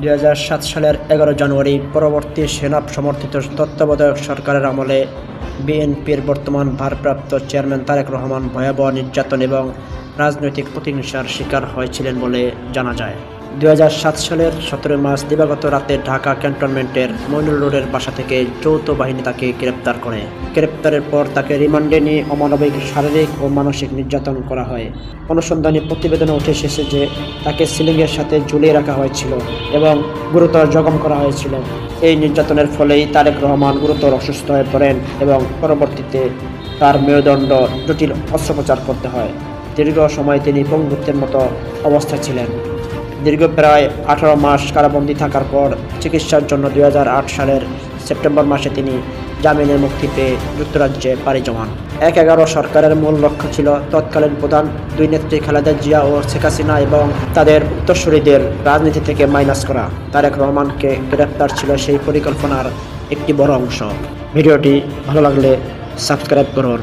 2007 সালের 11 জানুয়ারি পরবর্তী সেনা সমর্থিত তত্ত্বাবধায়ক সরকারের আমলে বিএনপির বর্তমান ভারপ্রাপ্ত চেয়ারম্যান তারেক রহমান ভয়াবহ নির্যাতন এবং রাজনৈতিক প্রতিহিংসার শিকার হয়েছিলেন বলে জানা যায়। 2007 সালের 17 মার্চ দিবাগত রাতে ঢাকা ক্যান্টনমেন্টের মইনুল রোডের বাসা থেকে যৌথ বাহিনী তাকে গ্রেপ্তার করে। গ্রেপ্তারের পর তাকে রিমান্ডে নিয়ে অমানবিক শারীরিক ও মানসিক নির্যাতন করা হয়। অনুসন্ধানী প্রতিবেদনে উঠে এসেছে যে তাকে সিলিংয়ের সাথে ঝুলিয়ে রাখা হয়েছিল এবং গুরুতর জখম করা হয়েছিল। এই নির্যাতনের ফলেই তারেক রহমান গুরুতর অসুস্থ হয়ে পড়েন এবং পরবর্তীতে তার মেরুদণ্ড জটিল অস্ত্রোপচার করতে হয়। দীর্ঘ সময় তিনি পঙ্গুত্বের মতো অবস্থায় ছিলেন। দীর্ঘ প্রায় 18 মাস কারাবন্দী থাকার পর চিকিৎসার জন্য 2008 সালের সেপ্টেম্বর মাসে তিনি জামিনে মুক্তি পেয়ে যুক্তরাজ্যে পাড়ি জমান। 1/11 সরকারের মূল লক্ষ্য ছিল তৎকালীন প্রধান দুই নেত্রী খালেদা জিয়া ও শেখ হাসিনা এবং তাদের উত্তরসূরিদের রাজনীতি থেকে মাইনাস করা। তারেক রহমানকে গ্রেপ্তার ছিল সেই পরিকল্পনার একটি বড় অংশ। ভিডিওটি ভালো লাগলে সাবস্ক্রাইব করুন।